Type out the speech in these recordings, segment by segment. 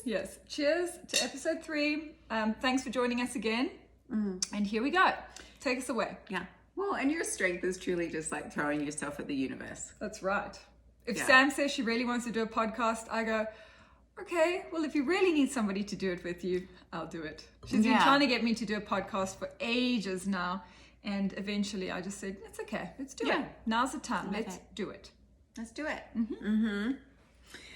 Yes. Cheers to episode 3. Thanks for joining us again. And here we go. Take us away. Yeah. Well, and your strength is truly just like throwing yourself at the universe. That's right. If Yeah. Sam says she really wants to do a podcast, I go, okay, well, if you really need somebody to do it with you, I'll do it. She's been Yeah. trying to get me to do a podcast for ages now. And eventually I just said, it's okay. Let's do Yeah. it. Now's the time. Okay. Let's do it. Let's do it.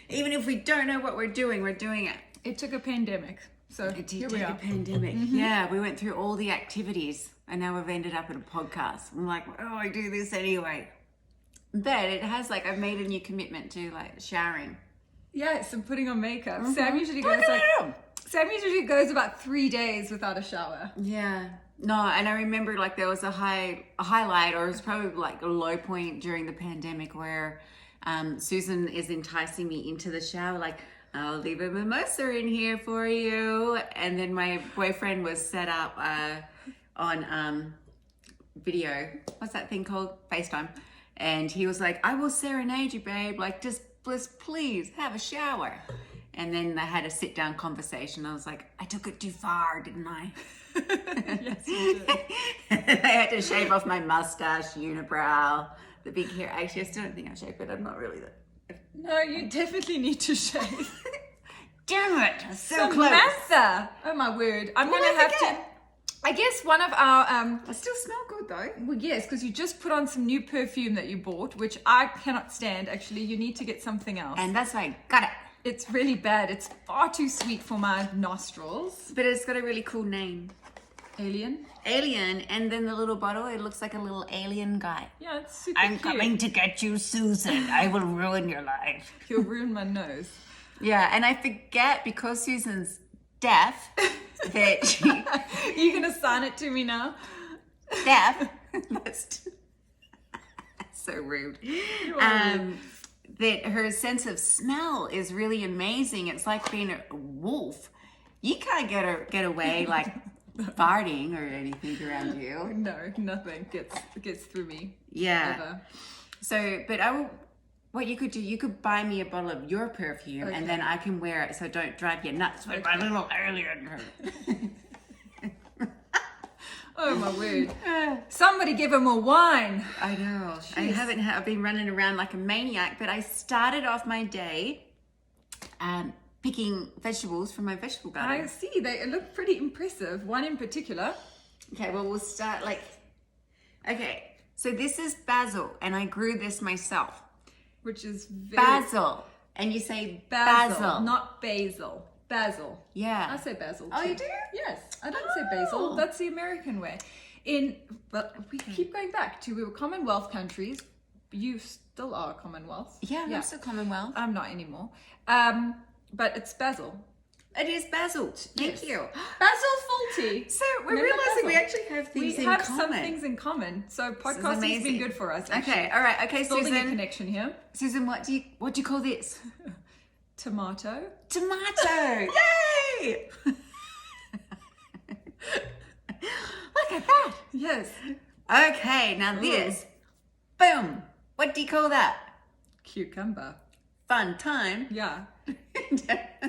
Even if we don't know what we're doing it. It took a pandemic. So It did here take we a are. pandemic. Yeah, we went through all the activities and now we've ended up at a podcast. I'm like, oh, I do this anyway. But it has like, I've made a new commitment to like showering. Yes, and putting on makeup. Mm-hmm. Sam usually goes Sam usually goes about 3 days without a shower. Yeah. No, and I remember like there was a highlight, or it was probably like a low point during the pandemic where Susan is enticing me into the shower, like, I'll leave a mimosa in here for you. And then my boyfriend was set up on video. What's that thing called? FaceTime. And he was like, I will serenade you, babe. Like, just please have a shower. And then they had a sit down conversation. I was like, I took it too far, didn't I? Yes, you did. I had to shave off my mustache, unibrow, the big hair. Actually, I still don't think I shaved it. I'm not really that. No, you definitely need to shave. Damn it! So close. Samantha! Oh my word. I'm going to have to... I guess one of our... I still smell good though. well, yes, because you just put on some new perfume that you bought, which I cannot stand, actually. You need to get something else. And that's why I got it. It's really bad. It's far too sweet for my nostrils. But it's got a really cool name. Alien? Alien. And then the little bottle, it looks like a little alien guy. Yeah, it's super I'm cute. coming to get you, Susan. I will ruin your life. You'll ruin my nose. Yeah, and I forget because Susan's deaf that she... You going to sign it to me now? deaf. That's so rude. That her sense of smell is really amazing. It's like being a wolf. You can't get away like farting or anything around you. No, nothing gets through me. Yeah. Ever. So, but what you could do, you could buy me a bottle of your perfume and then I can wear it so don't drive you nuts with my little alien. Oh my word. Somebody give him more wine. I know. I've been running around like a maniac, but I started off my day picking vegetables from my vegetable I garden. see. They look pretty impressive. One in particular. Okay, well, we'll start so this is basil, and I grew this myself. Which is very... Basil. And you say Basil. Not basil. Basil. Yeah. I say basil too. Oh, you do? Yes. I don't say basil. That's the American way. But we keep going back to, we were Commonwealth countries. You still are Commonwealth. Yeah, I'm still Commonwealth. I'm not anymore. But it's basil. It is basil. Thank Yes. you. Basil Faulty. So we're Remember realizing we basil? actually have things We in have common. some things in common. So podcasting's been amazing. good for us. Actually. Okay, all right. Okay, Building a Susan. connection here. Susan, what do you call this? Tomato. Tomato. Yay! Look at that. Yes. Okay, now this. Boom. What do you call that? Cucumber. Fun time. Yeah.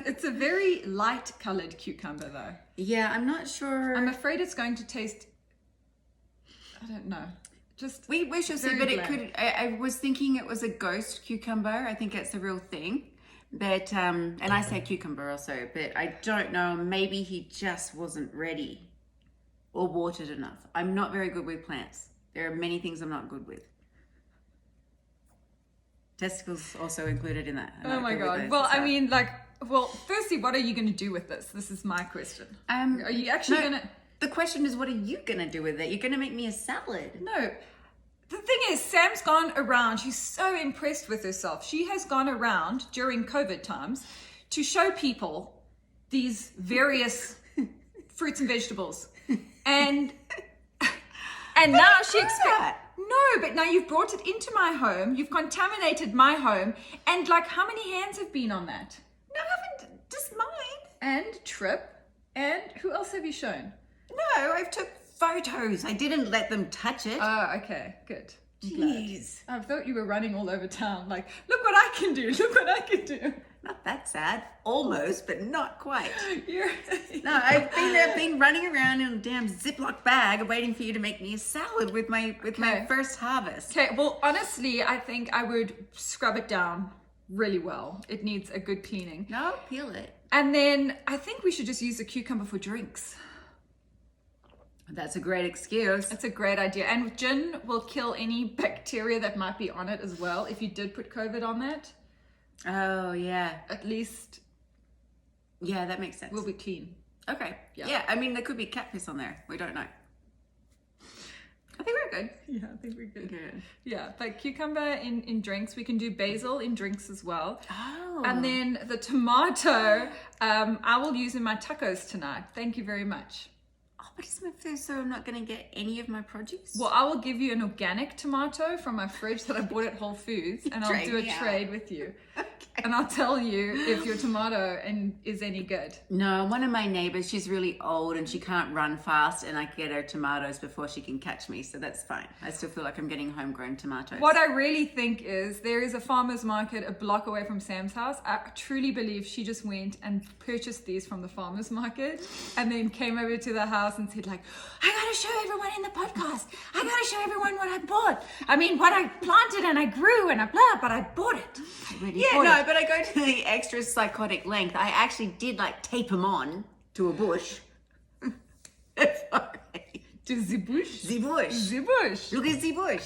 It's a very light colored cucumber though. Yeah, I'm not sure. I'm afraid it's going to taste, I don't know. Just We shall see, very but it bland. could. I was thinking it was a ghost cucumber. I think it's a real thing. But and I say cucumber also, but I don't know. Maybe he just wasn't ready or watered enough. I'm not very good with plants. There are many things I'm not good with. Testicles also included in that. I'm Oh not my good with God. those, Well, I so. mean, firstly, what are you going to do with this? This is my question. Are you actually no, going to... The question is, what are you gonna do with it? You're gonna make me a salad. No. The thing is, Sam's gone around. She's so impressed with herself. She has gone around during COVID times to show people these various fruits and vegetables. And now she expects... No, but now you've brought it into my home. You've contaminated my home. And like, how many hands have been on that? No, I haven't. Just mine. And Trip. And who else have you shown? No, I've took photos. I didn't let them touch it. Oh, okay. Good. I'm glad. Jeez. I thought you were running all over town. Like, look what I can do. Look what I can do. Not that sad. Almost, but not quite. You're, No, I've been running around in a damn Ziploc bag waiting for you to make me a salad with my Okay. first harvest. Okay, well, honestly, I think I would scrub it down really well. It needs a good cleaning. No, peel it. And then I think we should just use the cucumber for drinks. That's a great excuse. That's a great idea. And gin will kill any bacteria that might be on it as well. If you did put COVID on that, Oh, yeah. at least Yeah, that makes sense. we'll be clean. Okay. Yeah. Yeah, I mean, there could be cat piss on there. We don't know. I think we're good. Yeah, I think we're good. Good. Yeah, but cucumber in drinks. We can do basil in drinks as well. Oh. And then the tomato, I will use in my tacos tonight. Thank you very much. Oh, but it's my first, so I'm not going to get any of my produce? Well, I will give you an organic tomato from my fridge that I bought at Whole Foods, and I'll Trade do a me out. trade with you. Okay. And I'll tell you if your tomato is any good. No, one of my neighbors, she's really old and she can't run fast, and I get her tomatoes before she can catch me, so that's fine. I still feel like I'm getting homegrown tomatoes. What I really think is there is a farmer's market a block away from Sam's house. I truly believe she just went and purchased these from the farmer's market and then came over to the house and said like, I gotta show everyone in the podcast. I gotta show everyone what I bought. I mean, what I planted and I grew and I blah, but I bought it. I really Yeah, bought no, it. but I go to the extra psychotic length. I actually did like tape them on to a bush. To the bush. The bush. The bush. Look at the bush.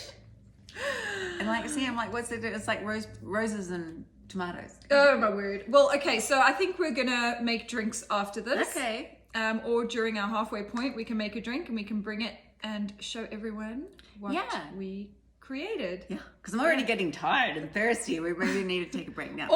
And like, see, I'm like, what's it? It's like roses and tomatoes. Oh my word. Well, okay, so I think we're gonna make drinks after this. Okay. Or during our halfway point, we can make a drink and we can bring it and show everyone what Yeah. we created. Yeah, because I'm already getting tired and thirsty. We maybe need to take a break now.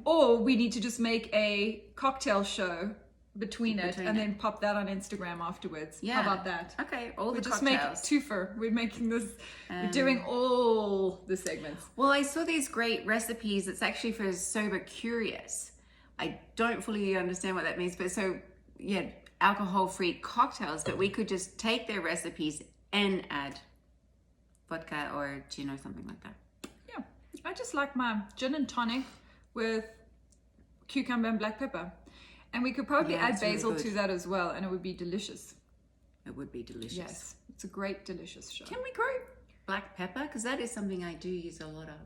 Or we need to just make a cocktail show between it and then pop that on Instagram afterwards. Yeah. How about that? Okay, all We the just cocktails. make twofer. We're making this. We're doing all the segments. Well, I saw these great recipes. It's actually for sober curious. I don't fully understand what that means, but so yeah, alcohol-free cocktails. But we could just take their recipes and add vodka or gin or something like that. Yeah, I just like my gin and tonic with cucumber and black pepper. And we could probably Yeah, add it's really basil good. to that as well, and it would be delicious. It would be delicious. Yes, it's a great, delicious show. Can we grow black pepper? Because that is something I do use a lot of.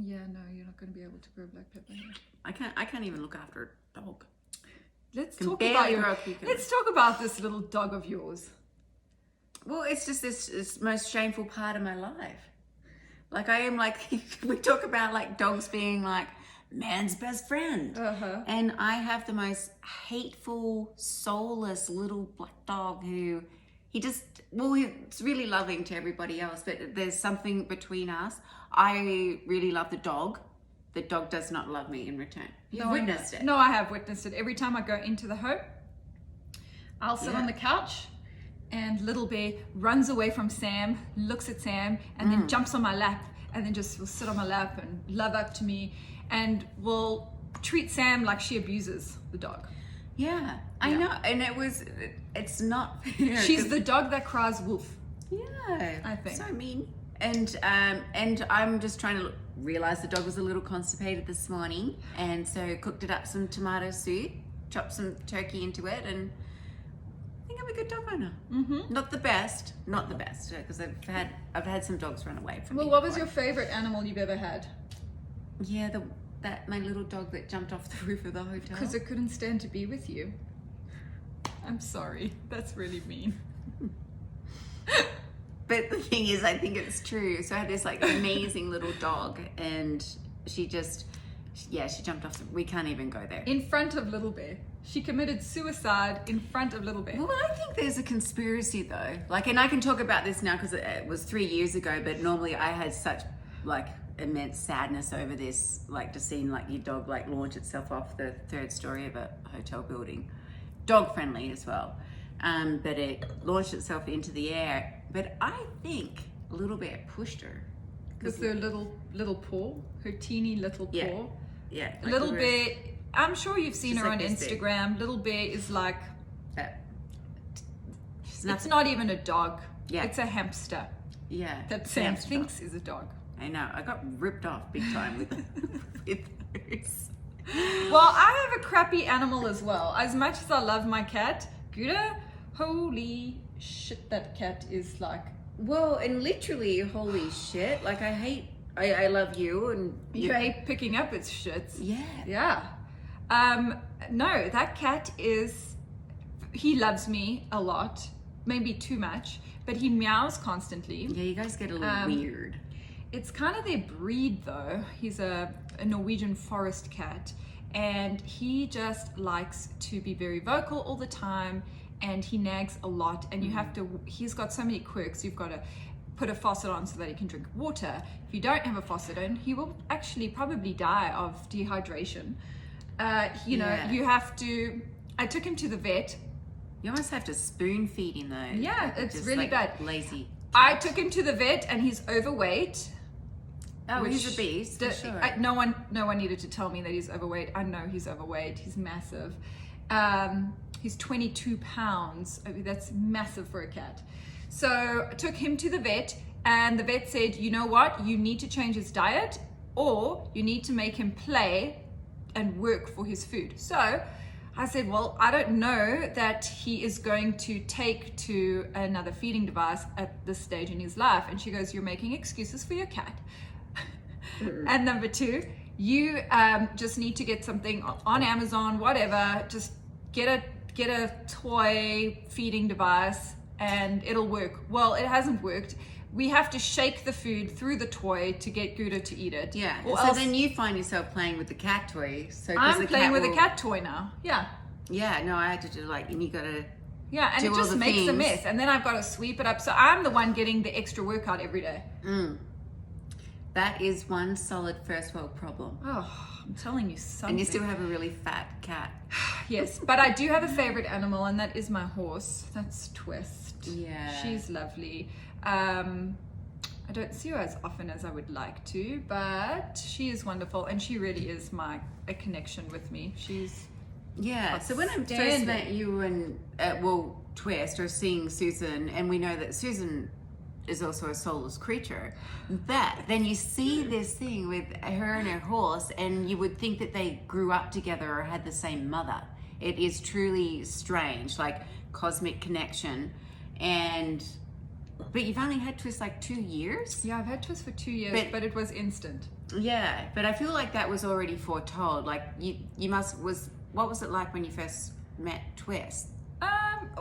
Yeah, no, you're not going to be able to grow black pepper here. I can't even look after a dog. Let's Can talk barely about grow a cucumber. Let's talk about this little dog of yours. Well, it's just this most shameful part of my life. Like I am like, we talk about like dogs being like man's best friend. Uh-huh. And I have the most hateful, soulless little black dog who he's really loving to everybody else, but there's something between us. I really love the dog. The dog does not love me in return. You've witnessed it. No, I have witnessed it. Every time I go into the home, I'll sit on the couch and Little Bear runs away from Sam, looks at Sam, and then jumps on my lap and then just will sit on my lap and love up to me and will treat Sam like she abuses the dog. Yeah, I know. And it's not fair. She's the dog that cries wolf. Yeah, I think. so mean. And I'm just trying to realize the dog was a little constipated this morning, and so cooked it up some tomato soup, chopped some turkey into it, and I think I'm a good dog owner. Mm-hmm. Not the best, because I've had some dogs run away from me. Well, what was before. your favorite animal you've ever had? Yeah, my little dog that jumped off the roof of the hotel. Because it couldn't stand to be with you. I'm sorry. That's really mean. But the thing is, I think it's true. So I had this like amazing little dog, and she jumped off. We can't even go there. In front of Little Bear. She committed suicide in front of Little Bear. Well, I think there's a conspiracy though. Like, and I can talk about this now because it was 3 years ago, but normally I had such like immense sadness over this, like just seeing like your dog like launch itself off the 3rd story of a hotel building. Dog friendly as well. But it launched itself into the air. But I think Little Bear pushed her. With her little paw, her teeny little paw. Yeah. Yeah. like Little we were- Bear, I'm sure you've seen She's her like on this big. Instagram. Little Bear is like, She's it's not even a dog. Yeah. It's a hamster Yeah. that it's Sam hamster. thinks is a dog. I know. I got ripped off big time with those. Well, I have a crappy animal as well. As much as I love my cat, Gouda, holy shit, that cat is like... Well, and literally, holy shit. Like, I love you and... You hate picking up its shits. Yeah. Yeah. No, that cat is... He loves me a lot. Maybe too much. But he meows constantly. Yeah, you guys get a little weird. It's kind of their breed though. He's a Norwegian forest cat, and he just likes to be very vocal all the time, and he nags a lot, and you have to, he's got so many quirks. You've got to put a faucet on so that he can drink water. If you don't have a faucet on, he will actually probably die of dehydration. You know, you have to, I took him to the vet. You almost have to spoon feed him though. Yeah, it's really bad. Lazy. I took him to the vet and he's overweight. Oh, he's a beast, for sure. No one needed to tell me that he's overweight. I know he's overweight. He's massive. He's 22 pounds. I mean, that's massive for a cat. So I took him to the vet, and the vet said, you know what? You need to change his diet, or you need to make him play and work for his food. So I said, well, I don't know that he is going to take to another feeding device at this stage in his life. And she goes, you're making excuses for your cat. And number two, you just need to get something on Amazon, whatever, just get a toy feeding device and it'll work. Well, it hasn't worked. We have to shake the food through the toy to get Gouda to eat it. Yeah. Or so else then you find yourself playing with the cat toy. So I'm playing with a cat toy now. Yeah. Yeah. No, I had to do and you gotta. Yeah, and do it all just the makes a things. mess. And then I've got to sweep it up. So I'm the one getting the extra workout every day. That is one solid first world problem. Oh, I'm telling you something. And you still have a really fat cat. Yes, but I do have a favorite animal, and that is my horse. That's Twist. Yeah. She's lovely. I don't see her as often as I would like to, but she is wonderful, and she really is a connection with me. She's Yeah. So when I first outstanding. met you and Twist or seeing Susan, and we know that Susan is also a soulless creature, but then you see this thing with her and her horse, and you would think that they grew up together or had the same mother. It is truly strange, like cosmic connection. But you've only had Twist 2 years? Yeah, I've had Twist for 2 years, but it was instant. Yeah, but I feel like that was already foretold. Like what was it like when you first met Twist?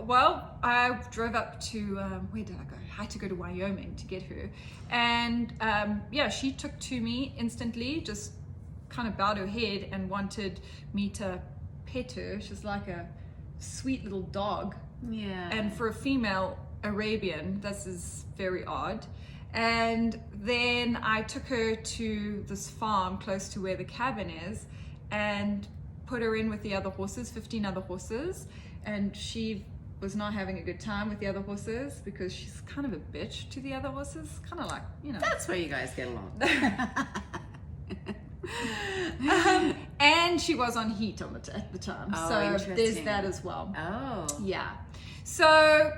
Well, I drove up to, where did I go? I had to go to Wyoming to get her. And yeah, she took to me instantly, just kind of bowed her head and wanted me to pet her. She's like a sweet little dog. Yeah. And for a female Arabian, this is very odd. And then I took her to this farm close to where the cabin is and put her in with the other horses, 15 other horses. And she was not having a good time with the other horses because she's kind of a bitch to the other horses. Kind of like, you know. That's where you guys get along. And she was on heat at the time. Oh, so there's interesting. that as well. Oh. Yeah. So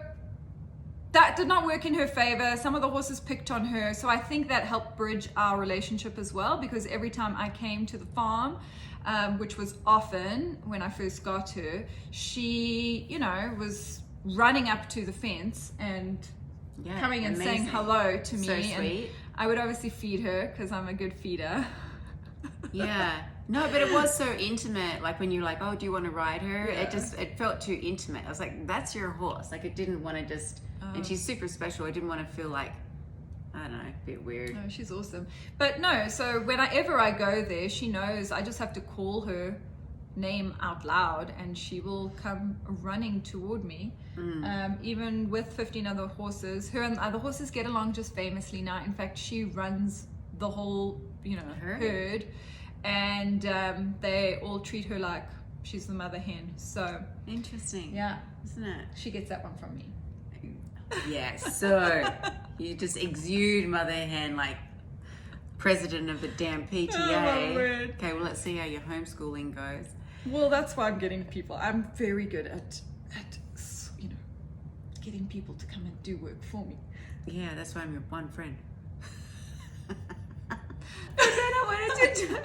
that did not work in her favor. Some of the horses picked on her. So I think that helped bridge our relationship as well, because every time I came to the farm, which was often when I first got her, she, was running up to the fence and coming and saying amazing. hello to me. So And sweet. I would obviously feed her because I'm a good feeder. Yeah. No, but it was so intimate. Like when you're like, oh, do you want to ride her? Yeah. It felt too intimate. I was like, that's your horse. Like it didn't want to just, and she's super special. I didn't want to feel like, I don't know, a bit weird. No, she's awesome. But no, so whenever I go there, she knows I just have to call her name out loud and she will come running toward me. Even with 15 other horses, her and the other horses get along just famously now. In fact, she runs the whole, herd. And they all treat her like she's the mother hen. So Interesting. yeah, Isn't it? she gets that one from me. Yeah, so you just exude mother hen like president of the damn PTA. Oh, my word. Okay, well, let's see how your homeschooling goes. Well, that's why I'm getting people. I'm very good at getting people to come and do work for me. Yeah, that's why I'm your one friend. wanted to